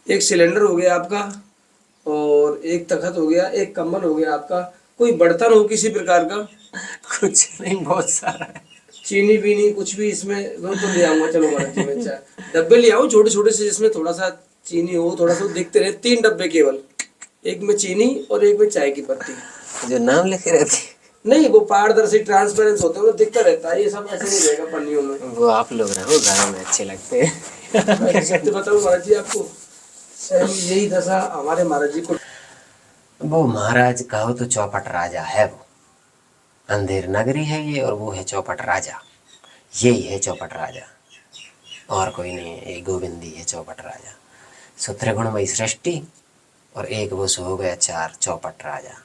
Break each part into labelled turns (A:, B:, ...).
A: एक सिलेंडर हो गया आपका, और एक तखत हो गया, एक कंबल हो गया आपका, कोई बर्तन हो किसी प्रकार का,
B: कुछ नहीं, बहुत सारा है।
A: चीनी बीनी कुछ भी इसमें, वो तो ले आऊंगा, चलो महाराज जी मैं चाय डब्बे ले आऊं छोटे छोटे से, जिसमें थोड़ा सा चीनी हो, थोड़ा सा दिखते रहे, 3 डब्बे केवल, एक में चीनी और एक में चाय की पत्ती।
B: जो नाम लिखे रहते
A: नहीं, वो पारदर्शी ट्रांसपेरेंस होते हैं, वो दिखता रहता है, ये सब ऐसे नहीं रहेगा पन्नियों में।
B: हैं, वो आप लोग रहो गाँव में अच्छे लगते
A: मैं तो
B: हैं।
A: सत्य बताऊं महाराज जी आपको, सेम यही दशा हमारे महाराज जी को।
B: वो महाराज कहो तो चौपट राजा है वो। अंधेर नगरी है ये, और वो है चौपट राजा। यही है चौपट राजा, और कोई नहीं है। ये गोविंद ही है चौपट राजा। सूत्रगुणमयी सृष्टि, और एक वो सो हो गया 4 चौपट राजा।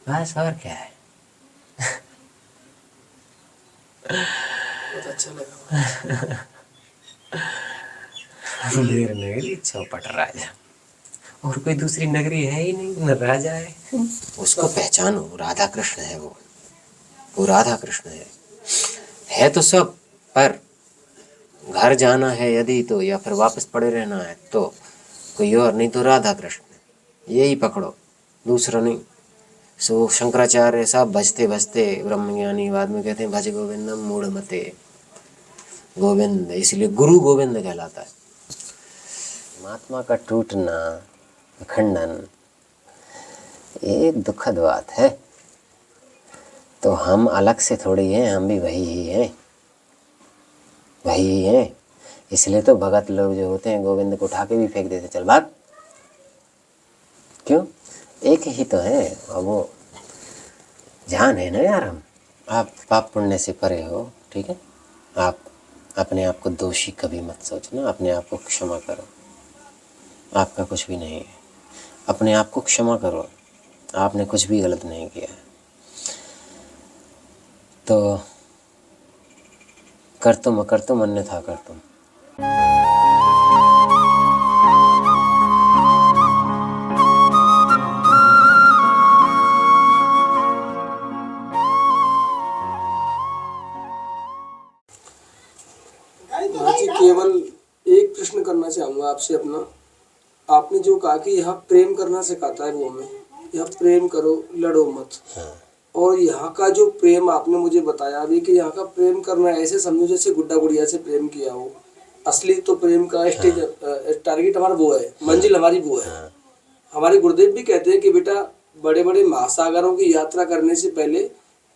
B: बस और क्या है।
A: बहुत अच्छा लगा।
B: अंधेर नगरी चौपट राजा, और कोई दूसरी नगरी है ही नहीं, न राजा है। उसको पहचानो, राधा कृष्ण है वो राधा कृष्ण है तो सब। पर घर जाना है यदि तो, या फिर वापस पड़े रहना है तो कोई और नहीं, तो राधा कृष्ण यही पकड़ो, दूसरा नहीं। सो शंकराचार्य साहब भजते भजते ब्रह्मज्ञानी बाद में कहते हैं भज गोविंदम मूढ़ मते। गोविंद इसलिए गुरु गोविंद कहलाता है। महात्मा का टूटना, खंडन, ये दुखद बात है। तो हम अलग से थोड़ी हैं, हम भी वही ही हैं, वही ही हैं। इसलिए तो भगत लोग जो होते हैं गोविंद को उठा के भी फेंक देते, चल भाग। क्यों? एक ही तो है, और वो जान है ना यार। हम आप पाप पुण्य से परे हो, ठीक है। आप अपने आप को दोषी कभी मत सोचना, अपने आप को क्षमा करो। आपका कुछ भी नहीं है, अपने आप को क्षमा करो, आपने कुछ भी गलत नहीं किया है। तो कर तुम अन्यथा कर तुम।
A: महाराज जी केवल एक प्रश्न करना चाहूंगा आपसे अपना। आपने जो कहा कि यहाँ प्रेम करना सिखाता है वो हमें, यहाँ प्रेम करो, लड़ो मत। और यहाँ का जो प्रेम आपने मुझे बताया अभी, कि यहाँ का प्रेम करना ऐसे समझो जैसे गुड्डा गुड़िया से प्रेम किया हो। असली तो प्रेम का स्टेज, टारगेट हमारा वो है, मंजिल हमारी वो है। हमारे गुरुदेव भी कहते हैं कि बेटा, बड़े बड़े महासागरों की यात्रा करने से पहले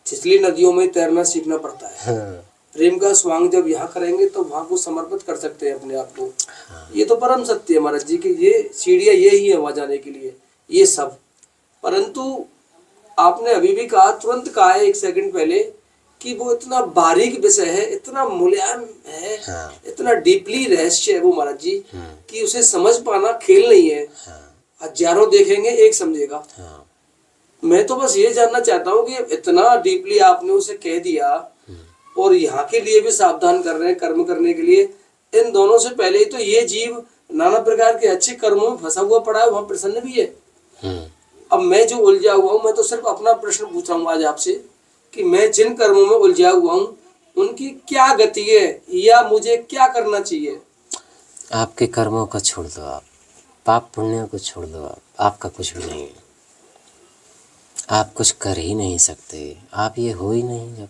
A: छिछली नदियों में तैरना सीखना पड़ता है। प्रेम का स्वांग जब यहाँ करेंगे तो वहां को समर्पित कर सकते हैं अपने आप को। ये तो परम सत्य है महाराज जी की, ये सीढ़ियाँ ये ही है वहां जाने के लिए, ये सब। परंतु आपने अभी भी कहा, तुरंत कहा है 1 सेकंड पहले, कि वो इतना बारीक विषय है, इतना मुलायम है, इतना डीपली रहस्य है वो महाराज जी, कि उसे समझ पाना खेल नहीं है। हजारों देखेंगे, एक समझेगा। मैं तो बस ये जानना चाहता हूँ कि इतना डीपली आपने उसे कह दिया, और यहाँ के लिए भी सावधान कर रहे हैं कर्म करने के लिए। इन दोनों से पहले ही तो ये जीव नाना प्रकार के अच्छे कर्मों में फंसा हुआ पड़ा है, वहां प्रसन्न भी है। अब मैं जो उलझा हुआ हूँ, मैं तो सिर्फ अपना प्रश्न पूछा हूँ आज आपसे, कि मैं जिन कर्मों में उलझा हुआ हूँ उनकी क्या गति है, या मुझे क्या करना चाहिए।
B: आपके कर्मों को छोड़ दो, आप पाप पुण्य को छोड़ दो, आपका कुछ भी नहीं है। आप कुछ कर ही नहीं सकते, आप ये हो ही नहीं। जब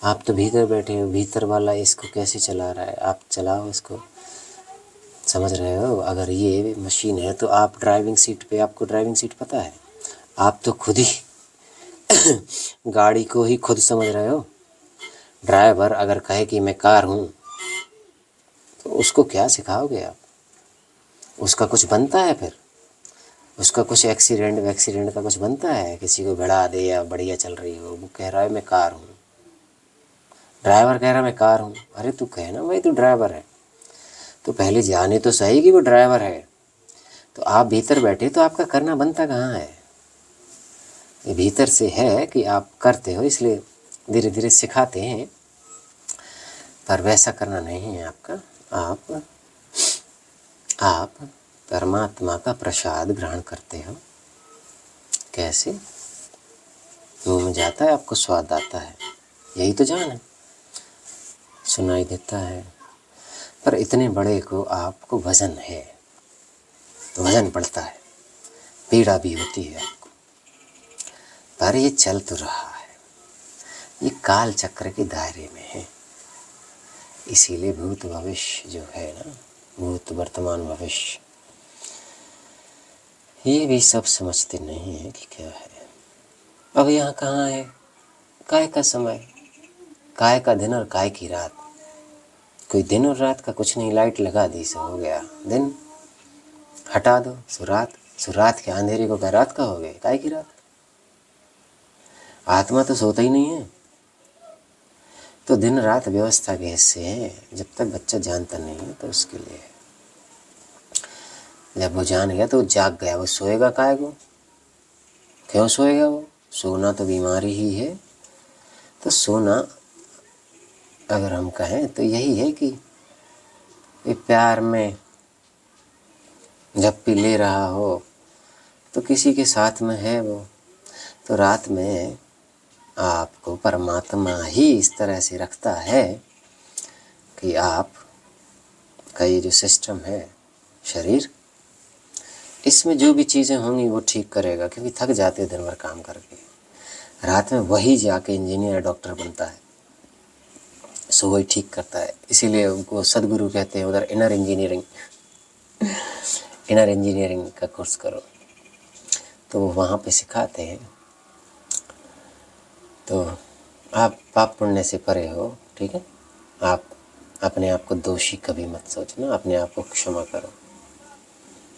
B: आप तो भीतर बैठे हो, भीतर वाला इसको कैसे चला रहा है, आप चलाओ इसको। समझ रहे हो? अगर ये मशीन है तो आप ड्राइविंग सीट पे, आपको ड्राइविंग सीट पता है? आप तो खुद ही गाड़ी को ही खुद समझ रहे हो। ड्राइवर अगर कहे कि मैं कार हूँ, तो उसको क्या सिखाओगे आप? उसका कुछ बनता है फिर? उसका कुछ एक्सीडेंट का कुछ बनता है? किसी को भिड़ा दे या बढ़िया चल रही हो, वो कह रहा है मैं कार हूँ, ड्राइवर कह रहा है मैं कार हूँ। अरे तू कहे ना भाई तू ड्राइवर है, तो पहले जाने तो सही कि वो ड्राइवर है। तो आप भीतर बैठे तो आपका करना बनता कहाँ है? ये भीतर से है कि आप करते हो, इसलिए धीरे धीरे सिखाते हैं, पर वैसा करना नहीं है आपका। आप परमात्मा का प्रसाद ग्रहण करते हो। कैसे? मुँह में जाता है, आपको स्वाद आता है, यही तो जान है। सुनाई देता है, पर इतने बड़े को आपको वजन है, तो वजन पड़ता है, पीड़ा भी होती है आपको, पर ये चल तो रहा है, ये काल चक्र के दायरे में है। इसीलिए भूत भविष्य जो है ना, भूत वर्तमान भविष्य, ये भी सब समझते नहीं है कि क्या है। अब यहाँ कहाँ है, काय का समय, काय का दिन और काय की रात। कोई दिन और रात का कुछ नहीं, लाइट लगा दी सो हो गया दिन, हटा दो सो रात, सो रात के अंधेरे को क्या रात का हो गए, काय की रात। आत्मा तो सोता ही नहीं है, तो दिन रात व्यवस्था के हिस्से हैं। जब तक बच्चा जानता नहीं है तो उसके लिए है। जब वो जान गया तो जाग गया, वो सोएगा काय को, क्यों सोएगा वो, सोना तो बीमारी ही है। तो सोना अगर हम कहें तो यही है कि प्यार में जब भी ले रहा हो तो किसी के साथ में है वो, तो रात में आपको परमात्मा ही इस तरह से रखता है कि आप का ये जो सिस्टम है शरीर, इसमें जो भी चीज़ें होंगी वो ठीक करेगा, क्योंकि थक जाते हैं दिन भर काम करके। रात में वही जाके इंजीनियर डॉक्टर बनता है, सो वही ठीक करता है। इसीलिए उनको सदगुरु कहते हैं उधर इनर इंजीनियरिंग का कोर्स करो, तो वो वहाँ पे सिखाते हैं। तो आप पाप पुण्य से परे हो, ठीक है। आप अपने आप को दोषी कभी मत सोचना, अपने आप को क्षमा करो,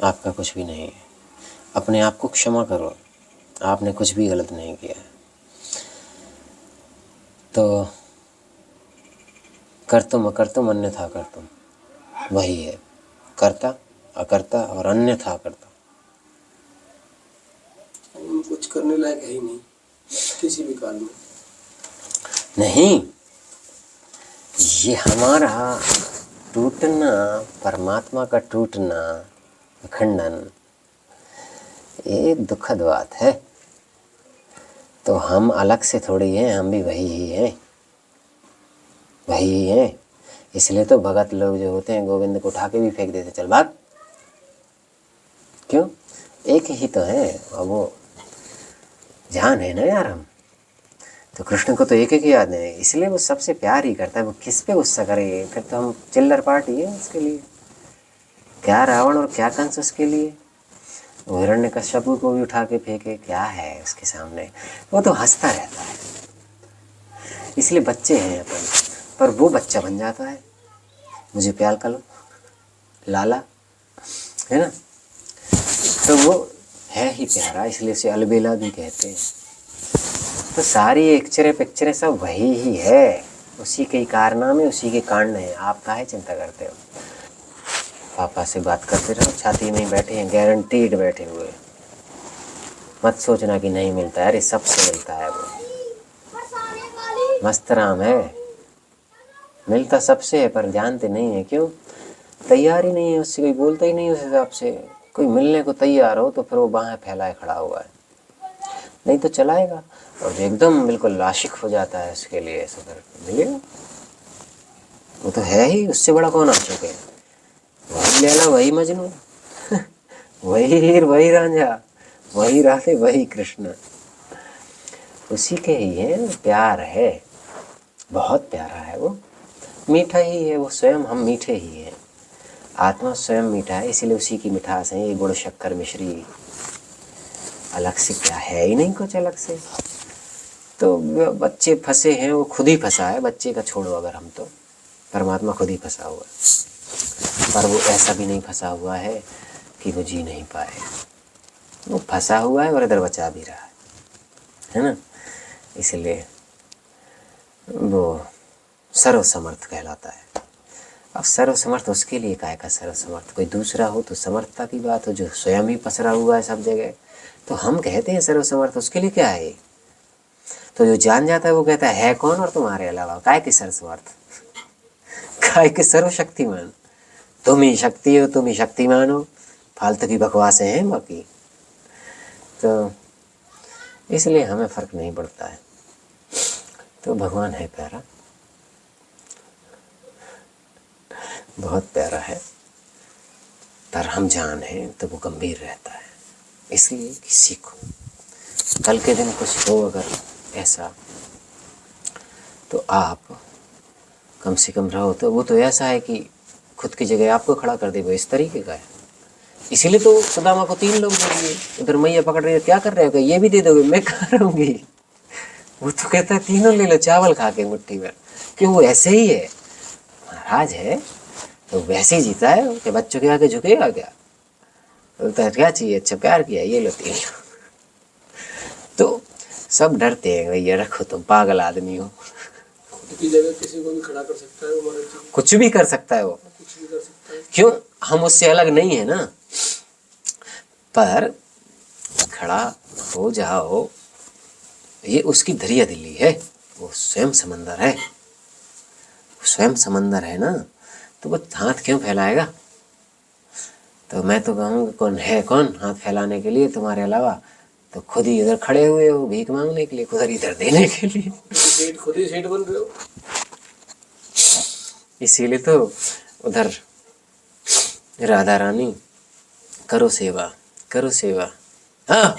B: आपका कुछ भी नहीं है। अपने आप को क्षमा करो, आपने कुछ भी गलत नहीं किया है। तो कर्तुम अकर्तुम अन्यथा कर्तुम, वही है कर्ता अकर्ता और अन्यथा कर्ता।
A: कुछ करने लायक है ही नहीं किसी भी काल में।
B: नहीं, ये हमारा टूटना, परमात्मा का टूटना, खंडन, ये दुखद बात है। तो हम अलग से थोड़ी हैं, हम भी वही ही हैं, वही ही हैं। इसलिए तो भगत लोग जो होते हैं गोविंद को उठा के भी फेंक देते, चल भाग। क्यों, एक ही तो है, और वो जान है ना यार हम। तो कृष्ण को तो एक एक याद है, इसलिए वो सबसे प्यार ही करता है। वो किस पे गुस्सा करे, फिर तो हम चिल्लर पार्टी है उसके लिए। क्या रावण और क्या कंस उसके लिए, वो हिरण्यकश्यप को भी उठा के फेंके, क्या है उसके सामने। वो तो हंसता रहता है। इसलिए बच्चे हैं अपन, पर वो बच्चा बन जाता है, मुझे प्यार कर लो लाला, है ना। तो वो है ही प्यारा, इसलिए उसे अलबेला भी कहते हैं। तो सारी पिक्चरें सब वही ही है, उसी के कारनामे, उसी के कांड हैं। आप काहे चिंता करते हो। पापा से बात करते रहो, छाती में ही बैठे हैं, गारंटीड बैठे हुए। मत सोचना कि नहीं मिलता है, अरे सबसे मिलता है। वो मस्त राम है, मिलता सबसे है, पर जानते नहीं है। क्यों, तैयार ही नहीं है उससे, कोई बोलता ही नहीं उस हिसाब से। कोई मिलने को तैयार हो तो फिर वो बाहें फैलाए खड़ा हुआ है, नहीं तो चलाएगा। और जो एकदम बिल्कुल आशिक हो जाता है उसके लिए ऐसा कर मिलेगा, वो तो है ही। उससे बड़ा कौन आशिक है, वही लैला वही मजनू वही हीर वही रांझा, वही राधे वही कृष्ण, उसी के ही है। प्यार है, बहुत प्यारा है, वो मीठा ही है। वो स्वयं हम मीठे ही हैं, आत्मा स्वयं मीठा है, इसीलिए उसी की मिठास है। ये गुड़ शक्कर मिश्री, अलग से क्या है ही नहीं कुछ अलग से। तो बच्चे फंसे हैं, वो खुद ही फंसा है। बच्चे का छोड़ो, अगर हम तो परमात्मा खुद ही फंसा हुआ है। पर वो ऐसा भी नहीं फंसा हुआ है कि वो जी नहीं पाए, वो फंसा हुआ है और इधर बचा भी रहा है ना। इसलिए वो सर्वसमर्थ कहलाता है। अब सर्वसमर्थ उसके लिए काय का सर्वसमर्थ, कोई दूसरा हो तो समर्थता की बात हो, जो स्वयं ही पसरा हुआ है सब जगह। तो हम कहते हैं सर्वसमर्थ, उसके लिए क्या है। तो जो जान जाता है वो कहता है कौन और तुम्हारे अलावा, काय के सर्वसमर्थ, काय के सर्वशक्तिमान। तुम ही शक्ति हो, तुम ही शक्तिमान हो, फालतू की बकवासें हैं बाकी। तो इसलिए हमें फर्क नहीं पड़ता है। तो भगवान है प्यारा, बहुत प्यारा है। पर हम जान हैं तो वो गंभीर रहता है। इसलिए कि सीखो, कल के दिन कुछ हो अगर ऐसा तो आप कम से कम रहो। तो वो तो ऐसा है कि खुद की जगह आपको खड़ा कर दे, वो इस तरीके का है। इसीलिए तो सुदामा को 3 लोग दे दिए। उधर मैया पकड़ रही है, क्या कर रहे हो, ये भी दे दोगे, मैं कहाँ रहूँगी। वो तो कहता है तीनों ले लो चावल खा के मुट्ठी भर, क्यों वो ऐसे ही है, महाराज है तो वैसे ही जीता है कि बच्चों के आगे झुकेगा क्या। बोलता है क्या चाहिए, अच्छा प्यार किया, ये लो 3 लो। तो सब डरते हैं, भैया रखो तुम पागल आदमी हो।
A: खुद की जगह किसी को भी खड़ा कर सकता है वो, महाराज जी
B: कुछ भी कर सकता है वो,
A: कुछ भी कर सकता है।
B: क्यों, हम उससे अलग नहीं है ना। पर खड़ा हो जाओ, ये उसकी दरिया दिली है, वो स्वयं समंदर है, स्वयं समंदर है ना, तो वो हाथ क्यों फैलाएगा। तो मैं तो कहूँगा कौन है, कौन हाथ फैलाने के लिए तुम्हारे अलावा, तो खुद ही इधर खड़े हुए हो भीख मांगने के लिए, खुद इधर देने के लिए।
A: खुद ही सेठ बन रहे हो।
B: इसीलिए तो उधर राधा रानी करो सेवा, करो सेवा, हाँ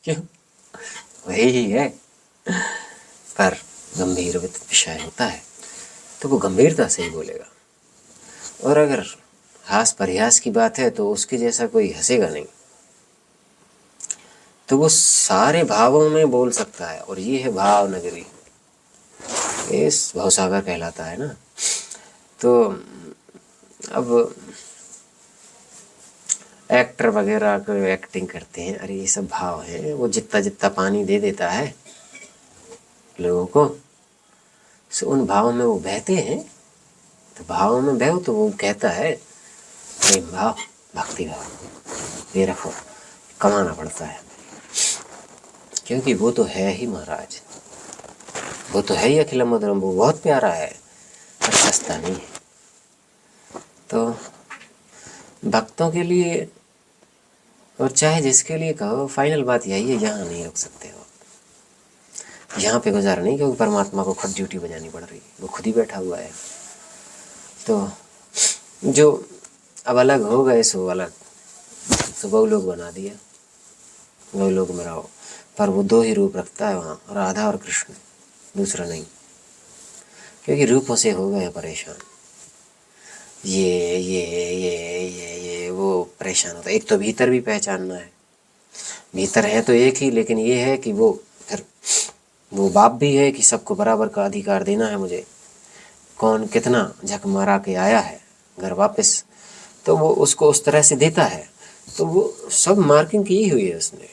B: क्यों, वही है। पर गंभीर विषय होता है तो वो गंभीरता से ही बोलेगा, और अगर हास परिहास की बात है तो उसके जैसा कोई हंसेगा नहीं। तो वो सारे भावों में बोल सकता है, और ये है भाव नगरी, इस भवसागर कहलाता है ना। तो अब एक्टर वगैरह को एक्टिंग करते हैं, अरे ये सब भाव है, वो जितना जितना पानी दे देता है लोगों को, सो उन भावों में वो बहते हैं। तो भावों में बहो तो वो कहता है प्रेम भाव, भक्ति भाव, ये रखो, कमाना पड़ता है, क्योंकि वो तो है ही महाराज, वो तो है ही अखिल मधुरम, वो बहुत प्यारा है पर सस्ता नहीं है। तो भक्तों के लिए और चाहे जिसके लिए कहो, फाइनल बात यही है, यहाँ नहीं रुक सकते हो, यहाँ पे गुजारा नहीं, क्योंकि परमात्मा को खुद ड्यूटी बजानी पड़ रही है, वो खुद ही बैठा हुआ है। तो जो अब अलग हो गए सो अलग, तो गौलोक बना दिया, गौलोक में रहो। पर वो 2 ही रूप रखता है वहाँ, राधा और कृष्ण, दूसरा नहीं, क्योंकि रूपों से हो गए हैं परेशान। ये वो परेशान होता है। एक तो भीतर भी पहचानना है, भीतर है तो एक ही, लेकिन ये है कि वो फिर वो बाप भी है कि सबको बराबर का अधिकार देना है मुझे, कौन कितना झक मारा के आया है घर वापस, तो वो उसको उस तरह से देता है। तो वो सब मार्किंग की हुई है उसने,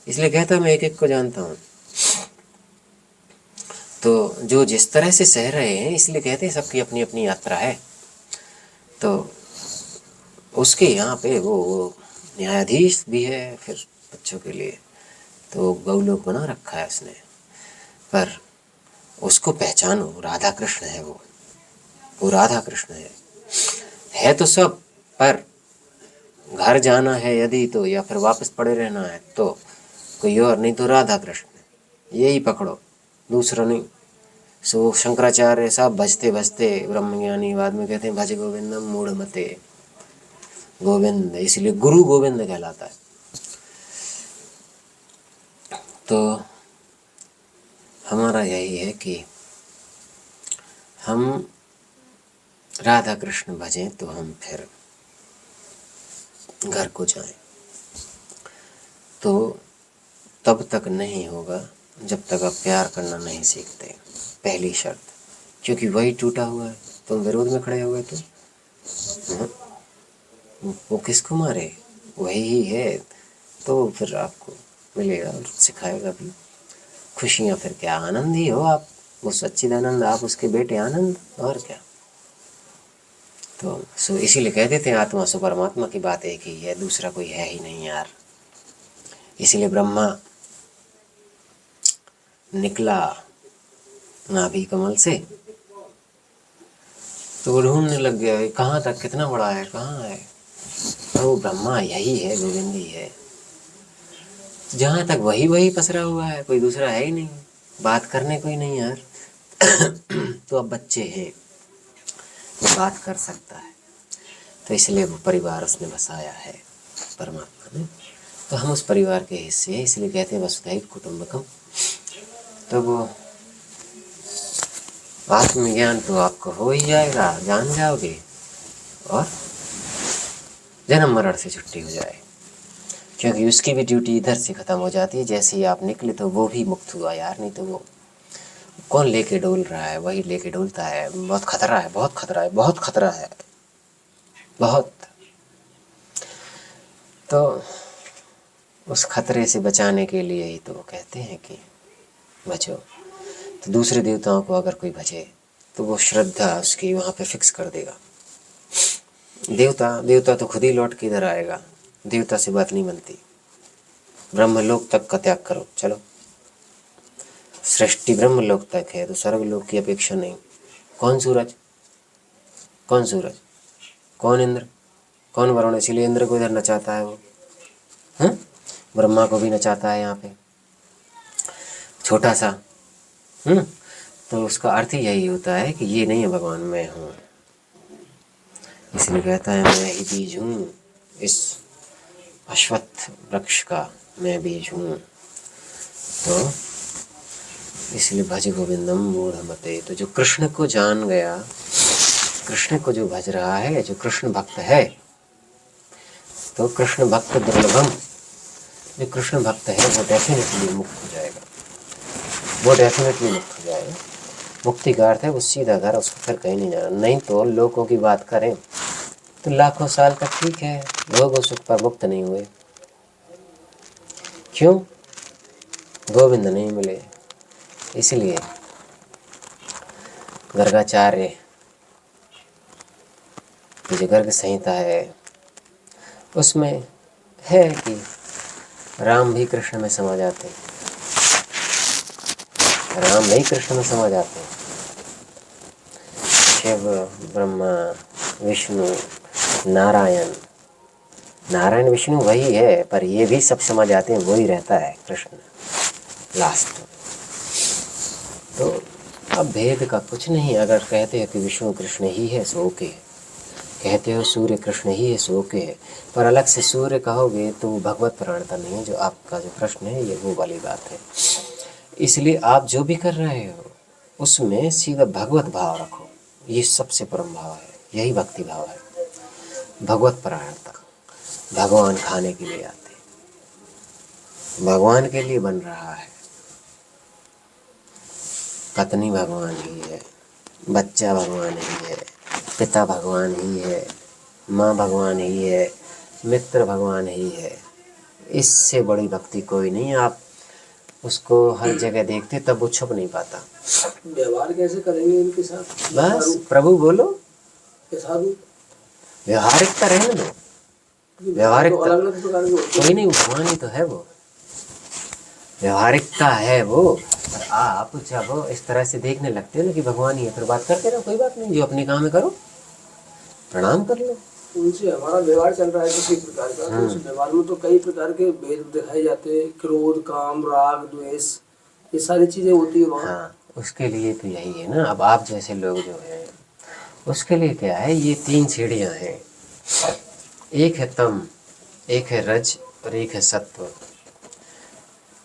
B: इसलिए कहता है मैं एक एक को जानता हूँ। तो जो जिस तरह से सह रहे हैं, इसलिए कहते हैं सबकी अपनी अपनी यात्रा है। तो उसके यहाँ पे वो न्यायाधीश भी है फिर बच्चों के लिए, तो गौलोक बना रखा है उसने। पर उसको पहचानो, राधा कृष्ण है वो राधा कृष्ण है तो सब, पर घर जाना है यदि तो, या फिर वापस पड़े रहना है तो कोई और नहीं, तो राधा कृष्ण यही पकड़ो, दूसरा नहीं। सो शंकराचार्य साहब भजते भजते ब्रह्मज्ञानी बाद में कहते हैं भज गोविंदम मूढ़ मते, गोविंद इसलिए गुरु गोविंद कहलाता है। तो हमारा यही है कि हम राधा कृष्ण भजें तो हम फिर घर को जाएं। तो तब तक नहीं होगा जब तक आप प्यार करना नहीं सीखते, पहली शर्त, क्योंकि वही टूटा हुआ है। तुम विरोध में खड़े हो गए तो वो किसको मारे, वही ही है। तो फिर आपको मिलेगा और सिखाएगा भी। खुशियाँ फिर क्या, आनंद ही हो आप, वो सच्चिदानंद, आप उसके बेटे आनंद, और क्या। तो सो इसीलिए कह देते हैं आत्मा सो परमात्मा की बात एक ही है, दूसरा कोई है ही नहीं यार। इसीलिए ब्रह्मा निकला नाभि कमल से तो वो ढूंढने लग गया कहाँ तक, कितना बड़ा है, कहाँ है, तो वो ब्रह्मा यही है, गोविंद ही है। जहाँ तक वही पसरा हुआ है, कोई दूसरा है ही नहीं, बात करने कोई नहीं यार। तो अब बच्चे हैं, वो बात कर सकता है। तो इसलिए वो परिवार उसने बसाया है परमात्मा ने। तो हम उस परिवार के हिस्से हैं, इसलिए कहते हैं वसुधैव कुटुंबकम। तो वो आत्मज्ञान तो आपको हो ही जाएगा, जान जाओगे, और जन्म मरण से छुट्टी हो जाए, क्योंकि उसकी भी ड्यूटी इधर से ख़त्म हो जाती है। जैसे ही आप निकले तो वो भी मुक्त हुआ यार, नहीं तो वो कौन लेके डोल रहा है, वही लेके डोलता है। बहुत खतरा है, बहुत खतरा है, बहुत खतरा है, बहुत। तो उस खतरे से बचाने के लिए ही तो वो कहते हैं कि बचो। तो दूसरे देवताओं को अगर कोई भजे तो वो श्रद्धा उसकी वहाँ पे फिक्स कर देगा। देवता तो खुद ही लौट के इधर आएगा, देवता से बात नहीं बनती। ब्रह्मलोक तक का त्याग करो, चलो। सृष्टि ब्रह्मलोक तक है तो स्वर्गलोक की अपेक्षा नहीं। कौन सूरज, कौन सूरज, कौन इंद्र, कौन वरुण, इसीलिए इंद्र को इधर नचाता है वो, हैं? ब्रह्मा को भी नचाता है यहाँ पे छोटा सा। तो उसका अर्थ ही यही होता है कि ये नहीं है भगवान, मैं हूँ। इसलिए कहता है मैं ही बीज हूँ, इस अश्वत्थ वृक्ष का मैं बीज हूँ। तो इसलिए भज गोविंदम मूढ़मते। तो जो कृष्ण को जान गया, कृष्ण को जो भज रहा है, जो कृष्ण भक्त है, तो कृष्ण भक्त दुर्लभम, जो कृष्ण भक्त है वो डेफिनेटली मुक्त हो जाएगा, वो डेफिनेटली मुक्त हो जाएगा। मुक्ति का अर्थ है वो सीधा घर, उसको फिर कहीं नहीं जाना। नहीं तो लोगों की बात करें तो लाखों साल तक ठीक है, भोग सुख पर मुक्त नहीं हुए। क्यों? गोविंद नहीं मिले। इसलिए गर्गाचार्य की जो गर्ग संहिता है उसमें है कि राम भी कृष्ण में समा जाते हैं, राम नहीं कृष्ण में समा जाते हैं। शिव, ब्रह्मा, विष्णु, नारायण, नारायण विष्णु वही है, पर ये भी सब समा जाते हैं, वही रहता है कृष्ण लास्ट। तो अब भेद का कुछ नहीं। अगर कहते हो कि विष्णु कृष्ण ही है सो ओके, कहते हो सूर्य कृष्ण ही है सो ओके है, पर अलग से सूर्य कहोगे तो भगवत परायणता नहीं है। जो आपका जो प्रश्न है ये वो वाली बात है। इसलिए आप जो भी कर रहे हो उसमें सीधा भगवत भाव रखो, ये सबसे परम भाव है, यही भक्ति भाव है। भगवत परायणता, भगवान खाने के लिए आते, भगवान के लिए बन रहा है। पत्नी भगवान ही है, बच्चा भगवान ही है, पिता भगवान ही है, माँ भगवान ही है, मित्र भगवान ही है। इससे बड़ी भक्ति कोई नहीं। आप उसको हर जगह देखते तब वो छुप नहीं पाता।
A: व्यवहार कैसे करेंगे इनके साथ?
B: बस प्रभु बोलो,
A: साधु
B: व्यवहारिकता रहने दो। व्यवहारिकता
A: अलग अलग प्रकार के होते
B: कोई नहीं, भगवान ही तो है वो, व्यवहारिकता है वो। आप जब इस तरह से देखने लगते हो ना कि भगवान ही है, फिर बात करते रहो, कोई बात नहीं, जो अपने काम में करो, प्रणाम कर लो।
A: उनसे हमारा व्यवहार चल रहा है किसी प्रकार का, तो उस व्यवहार में तो कई प्रकार के भेद दिखाए जाते हैं, क्रोध, काम, राग, द्वेष, ये सारी चीजें होती है वहाँ।
B: हाँ, उसके लिए तो यही है ना। अब आप जैसे लोग जो हैं उसके लिए क्या है, ये 3 सीढ़ियाँ हैं। एक है तम, एक है रज और एक है सत्व।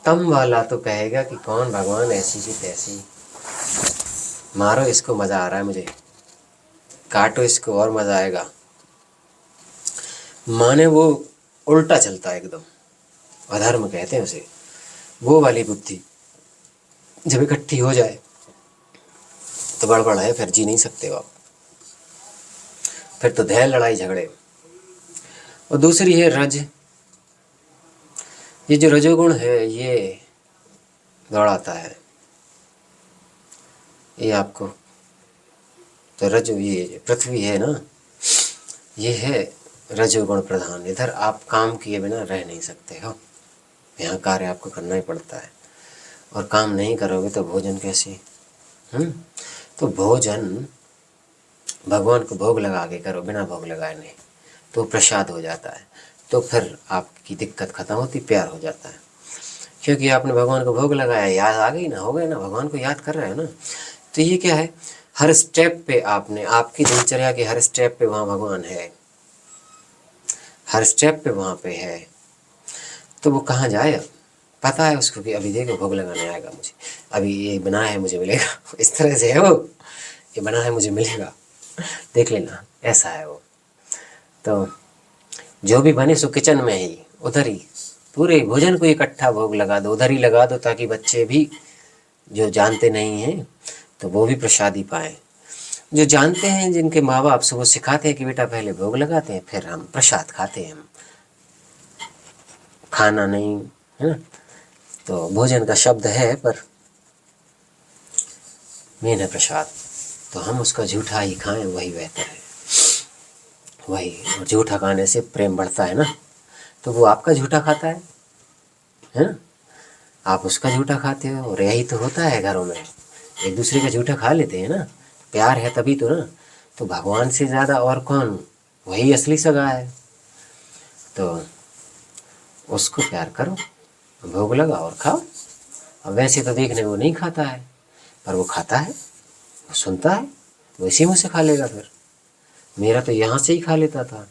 B: तम वाला तो कहेगा कि कौन भगवान, ऐसी की तैसी, मारो इसको मज़ा आ रहा है मुझे, काटो इसको और मज़ा आएगा। माने वो उल्टा चलता है एकदम, अधर्म कहते हैं उसे। वो वाली बुद्धि जब इकट्ठी हो जाए तो गड़बड़ है, फिर जी नहीं सकते हो आप, फिर तो ढेर लड़ाई झगड़े। और दूसरी है रज। ये जो रजोगुण है ये दौड़ाता है, ये आपको। तो रज, ये पृथ्वी है ना, ये है रजोगुण प्रधान। इधर आप काम किए बिना रह नहीं सकते हो, यहाँ कार्य आपको करना ही पड़ता है। और काम नहीं करोगे तो भोजन कैसे? तो भोजन भगवान को भोग लगा के करो, बिना भोग लगाए नहीं, तो प्रसाद हो जाता है। तो फिर आपकी दिक्कत खत्म होती, प्यार हो जाता है, क्योंकि आपने भगवान को भोग लगाया, याद आ गई ना, हो गया ना, भगवान को याद कर रहे हो ना। तो ये क्या है, हर स्टेप पे आपने, आपकी दिनचर्या के हर स्टेप पे वहाँ भगवान है। हर स्टेप पे वहाँ पे है। तो वो कहाँ जाए अब? पता है उसको कि अभी देखो भोग लगाने आएगा मुझे, अभी ये बना है मुझे मिलेगा। इस तरह से है वो, ये बना है मुझे मिलेगा, देख लेना, ऐसा है वो। तो जो भी बने सो किचन में ही, उधर ही पूरे भोजन को इकट्ठा भोग लगा दो, उधर ही लगा दो, ताकि बच्चे भी जो जानते नहीं हैं तो वो भी प्रसादी पाएँ। जो जानते हैं, जिनके माँ बाप से वो सिखाते हैं कि बेटा पहले भोग लगाते हैं फिर हम प्रसाद खाते हैं, हम खाना नहीं, है ना। तो भोजन का शब्द है पर मेन है प्रसाद, तो हम उसका झूठा ही खाएं वही बेहतर है, वही। और झूठा खाने से प्रेम बढ़ता है ना। तो वो आपका झूठा खाता है ना, आप उसका झूठा खाते हो, और यही तो होता है घरों में, एक दूसरे का झूठा खा लेते हैं ना। प्यार है तभी तो ना। तो भगवान से ज़्यादा और कौन, वही असली सगा है। तो उसको प्यार करो, भोग लगा और खाओ। अब वैसे तो देखने में वो नहीं खाता है, पर वो खाता है, वो सुनता है, वो इसी मुँह से खा लेगा। फिर मेरा तो यहाँ से ही खा लेता था,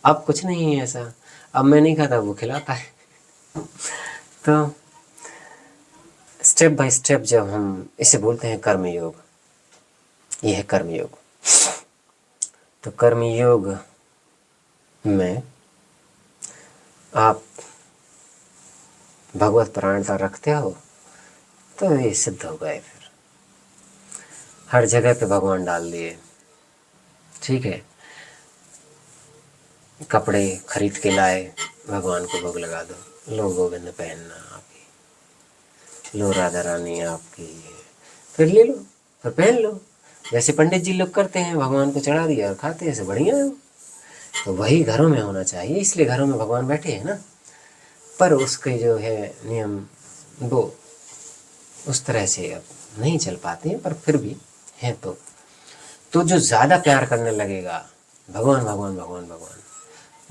B: अब कुछ नहीं है ऐसा, अब मैं नहीं खाता, वो खिलाता है। तो स्टेप बाय स्टेप जब हम इसे बोलते हैं कर्म योग, ये है कर्म योग। तो कर्म योग में आप भगवत परायणता रखते हो तो ये सिद्ध हो गए। फिर हर जगह पे भगवान डाल दिए, ठीक है। कपड़े खरीद के लाए, भगवान को भोग लगा दो, लो गोविंद पहनना आपकी, लो राधा रानी आपकी, फिर ले लो, फिर पहन लो। जैसे पंडित जी लोग करते हैं, भगवान को चढ़ा दिया और खाते हैं, ऐसे बढ़िया है। तो वही घरों में होना चाहिए, इसलिए घरों में भगवान बैठे हैं ना। पर उसके जो है नियम वो उस तरह से अब नहीं चल पाते हैं, पर फिर भी हैं। तो जो ज़्यादा प्यार करने लगेगा, भगवान भगवान भगवान भगवान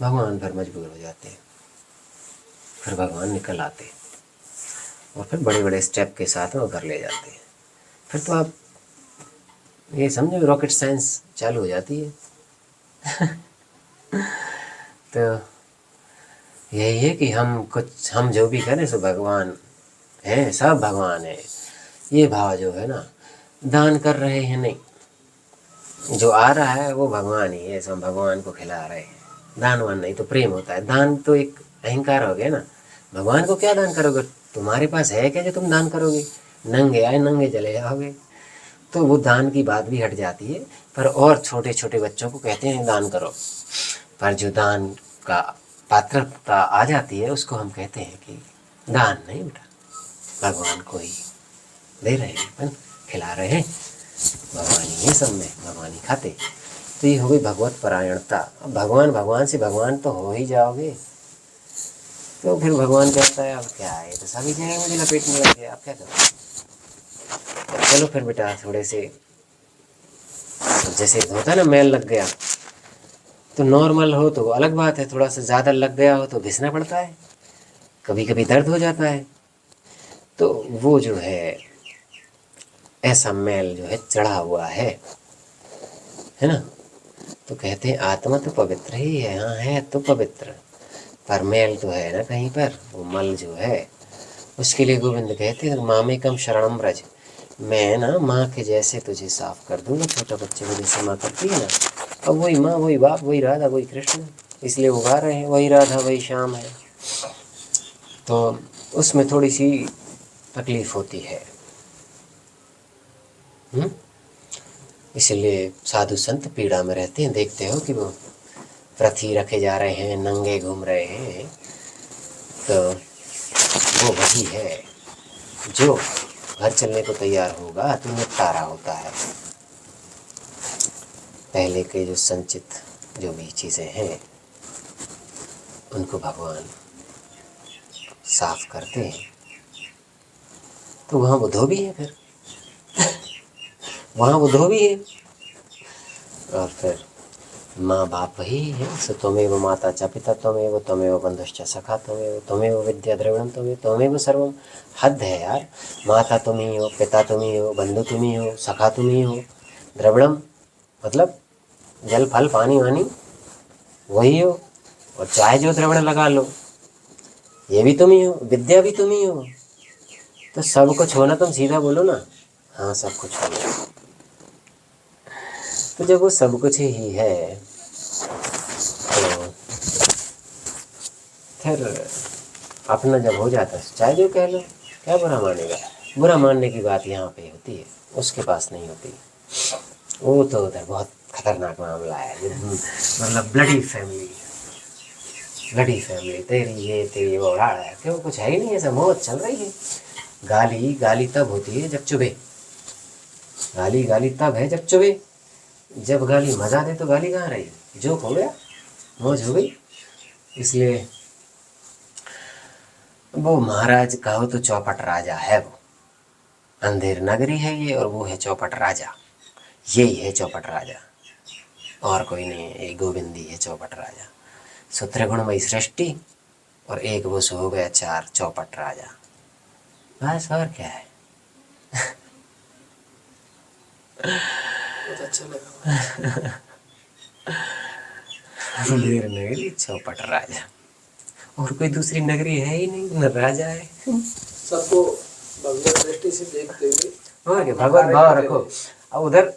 B: भगवान, फिर मजबूर हो जाते हैं, फिर भगवान निकल आते हैं और फिर बड़े बड़े स्टेप के साथ वो घर ले जाते हैं। फिर तो आप ये समझो रॉकेट साइंस चालू हो जाती है। तो यही है कि हम जो भी करें सो भगवान है, सब भगवान है। ये भाव जो है ना, दान कर रहे हैं नहीं, जो आ रहा है वो भगवान ही है, सब भगवान को खिला रहे हैं। दान वान नहीं, तो प्रेम होता है। दान तो एक अहंकार हो गया ना। भगवान को क्या दान करोगे, तुम्हारे पास है क्या जो तुम दान करोगे? नंगे आए नंगे चले जाओगे। तो वो दान की बात भी हट जाती है। पर और छोटे छोटे बच्चों को कहते हैं दान करो, पर जो दान का पात्रता आ जाती है उसको हम कहते हैं कि दान नहीं बेटा, भगवान को ही दे रहे हैं, खिला रहे हैं, भगवान ही है सब में, भगवान ही खाते। तो ये हो गई भगवत परायणता। अब भगवान भगवान से भगवान तो हो ही जाओगे। तो फिर भगवान कहता है अब क्या है, तो सभी जगह मुझे लपेट में लग गया, आप क्या करो। चलो फिर बेटा थोड़े से, जैसे होता है ना मैल लग गया, तो नॉर्मल हो तो अलग बात है, थोड़ा सा ज़्यादा लग गया हो तो घिसना पड़ता है, कभी कभी दर्द हो जाता है। तो वो जो है ऐसा मैल जो है चढ़ा हुआ है ना। तो कहते हैं आत्मा तो पवित्र ही है, हाँ है तो पवित्र, पर मैल तो है ना कहीं पर, वो मल जो है। उसके लिए गोविंद कहते हैं मामेकम शरणम व्रज, मैं ना माँ के जैसे तुझे साफ कर दूँगा, छोटा बच्चे को जैसे माँ करती है ना। अब वही माँ, वही बाप, वही राधा, वही कृष्ण, इसलिए वो गा रहे हैं वही राधा वही श्याम है। तो उसमें थोड़ी सी तकलीफ होती है। इसलिए साधु संत पीड़ा में रहते हैं। देखते हो कि वो व्रत ही रखे जा रहे हैं, नंगे घूम रहे हैं। तो वो वही है जो घर चलने को तैयार होगा तो निपटारा होता है। पहले के जो संचित जो भी चीज़ें हैं उनको भगवान साफ करते हैं। तो वहाँ वो धोबी है, फिर वहाँ वो धोबी है। और फिर माँ बाप वही है, सो त्वमेव माता च पिता त्वमेव, त्वमेव बंधुश्च सखा त्वमेव, त्वमेव विद्या द्रविणम त्वमेव सर्वम। हद है यार, माता तुम ही हो, पिता तुम ही हो, बंधु तुम ही हो, सखा तुम ही हो, द्रविणम मतलब जल फल पानी वानी वही हो, और चाहे जो द्रवण लगा लो, ये भी तुम ही हो, विद्या भी तुम ही हो। तो सब कुछ हो ना, तुम सीधा बोलो ना, हाँ सब कुछ हो। तो जब वो सब कुछ ही है तो फिर अपना जब हो जाता है, चाहे जो कह लो, क्या बुरा मानेगा। बुरा मानने की बात यहाँ पे होती है, उसके पास नहीं होती। वो तो उधर बहुत खतरनाक मामला है, मतलब ब्लडी फैमिली, तेरी वो उड़ा है, क्यों कुछ है ही नहीं, ऐसा मौत चल रही है। गाली गाली तब होती है जब चुभे, गाली गाली तब है जब चुभे। जब गाली मजा दे तो गाली कहाँ रही, जोक हो गया, मौज हो गई। इसलिए वो महाराज कहो तो चौपट राजा है, वो अंधेर नगरी है ये, और वो है चौपट राजा। यही है चौपट राजा, और कोई नहीं है, एक गोविंदी है चौपट राजा। सूत्रगुणमयी सृष्टि और एक वो सो हो गया 4 चौपट राजा, बस और क्या है।
A: बहुत अच्छा लगा।
B: अंधेर नगरी चौपट राजा, और कोई दूसरी नगरी है ही नहीं, न राजा है।
A: सबको भगवत दृष्टि से देखते हुए,
B: और क्या, भगवत भाव रखो। अब उधर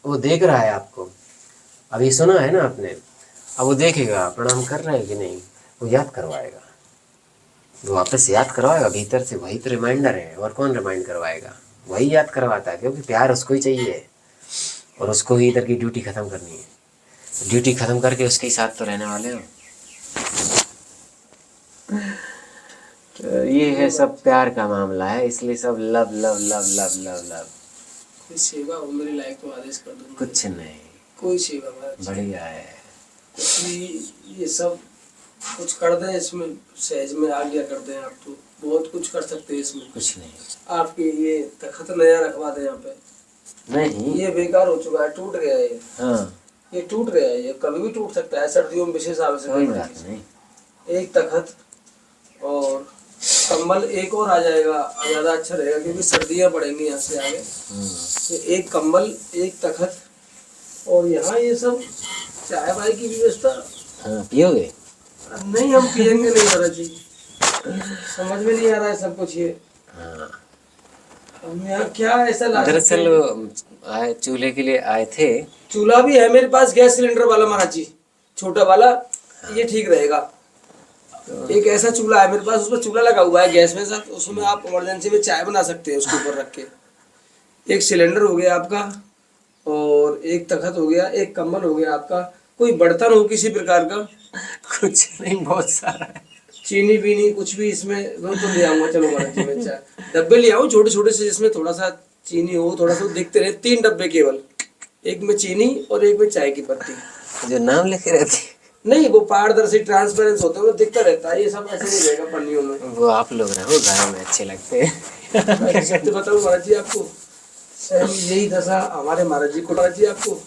B: वो देख रहा है आपको, अब ये सुना है ना आपने, अब वो देखेगा प्रणाम कर रहे हैं कि नहीं, वो याद करवाएगा, वो वापस याद करवाएगा भीतर से। वही तो रिमाइंडर है, और कौन रिमाइंड करवाएगा, वही याद करवाता है, क्योंकि प्यार उसको ही चाहिए और उसको ही इधर की ड्यूटी ख़त्म करनी है। ड्यूटी ख़त्म करके उसके ही साथ तो रहने वाले हो। तो ये है सब प्यार का मामला है, इसलिए सब love love love love love love.
A: कोई सेवा हो मेरी लायक तो आदेश कर दूंगा।
B: कुछ नहीं,
A: कोई सेवा महाराज,
B: बढ़िया है।
A: कुछ भी ये सब कुछ कर दें इसमें, सहज में आ गया कर दें आप, तो बहुत कुछ कर सकते हैं इसमें।
B: कुछ नहीं,
A: आपके ये तखत नया रखवा दें यहाँ पे,
B: नहीं
A: ये बेकार हो चुका है, टूट गया है ये।
B: हाँ,
A: ये टूट गया है, ये कभी भी टूट सकता है, सर्दियों में विशेष
B: कोई
A: आवश्यक
B: बात नहीं।
A: एक तखत और कंबल एक और आ जाएगा, ज्यादा अच्छा रहेगा, क्योंकि सर्दियाँ पड़ेंगी यहाँ से आगे। ये एक कंबल, एक तखत, और यहाँ ये सब चाय वाय की व्यवस्था।
B: हाँ, पियोगे?
A: नहीं, हम पियेंगे नहीं महाराज जी, समझ में नहीं आ रहा है सब कुछ ये।
B: हाँ,
A: हम यहाँ क्या ऐसा ला सकते
B: दरअसल
A: हैं?
B: आए चूल्हे के लिए आए थे।
A: चूल्हा भी है मेरे पास, गैस सिलेंडर वाला महाराज जी, छोटा वाला, ये ठीक रहेगा। एक ऐसा चूल्हा है मेरे पास, उसमें चूल्हा लगा हुआ है गैस में साथ, उसमें आप इमरजेंसी में चाय बना सकते हैं उसके ऊपर रख के। एक सिलेंडर हो गया आपका, और एक तखत हो गया, एक कंबल हो गया आपका। कोई बर्तन हो किसी प्रकार का?
B: कुछ नहीं, बहुत सारा है।
A: चीनी बीनी कुछ भी इसमें वो तो ले आऊंगा, चलो महाराज जी मैं चाय डब्बे ले आऊँ छोटे छोटे से, जिसमें थोड़ा सा चीनी हो, थोड़ा सा दिखते रहे। 3 डब्बे केवल, एक में चीनी और एक में चाय की पत्ती।
B: जो नाम लिखे रहते
A: नहीं, वो पारदर्शी ट्रांसपेरेंस होते हैं, वो दिखता रहता है, ये सब ऐसे नहीं रहेगा पन्नियों में।
B: वो आप लोग रहो, गाँव में अच्छे लगते हैं।
A: सत्य बताऊं महाराज जी आपको, सेम यही दशा हमारे महाराज जी को, महाराज जी आपको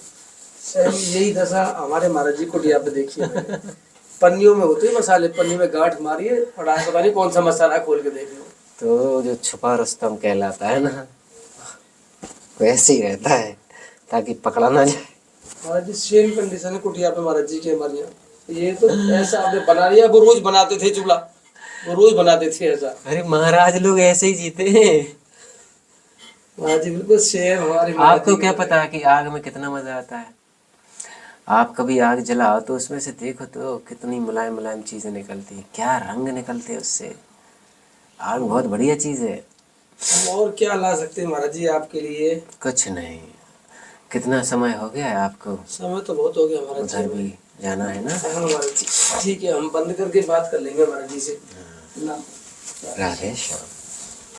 A: सेम यही दशा हमारे महाराज जी कुटिया पे देखिए मैंने। पन्नियों में होते हैं मसाले, पन्नी में गांठ मारिए, पता नहीं कौन सा मसाला, खोल के देख लो।
B: तो जो छुपा रुस्तम कहलाता है ना, वैसे ही रहता है, ताकि पकड़ा ना जाए।
A: महाराज जी सेम कंडीशन है कुटिया पे महाराज जी के हमारे यहाँ। ये तो ऐसा आपने बना लिया, वो रोज बनाते थे चूल्हा, वो रोज बनाते थे ऐसा।
B: अरे महाराज लोग ऐसे ही जीते हैं।
A: महाराज जी बिल्कुल सेम हमारे।
B: आपको क्या पता है कि आग में कितना मजा आता है। आप कभी आग जलाओ तो उसमें से देखो तो कितनी मुलायम मुलायम चीजें निकलती है, क्या रंग निकलते हैं उससे। आग बहुत बढ़िया चीज है।
A: हम और क्या ला सकते हैं महाराज जी आपके लिए?
B: कुछ नहीं। कितना समय हो गया है आपको?
A: समय तो बहुत हो गया महाराज जी,
B: उधर भी जाना है ना।
A: हाँ महाराज जी, ठीक है, हम बंद करके बात कर लेंगे महाराज जी से ना।
B: राधे श्याम।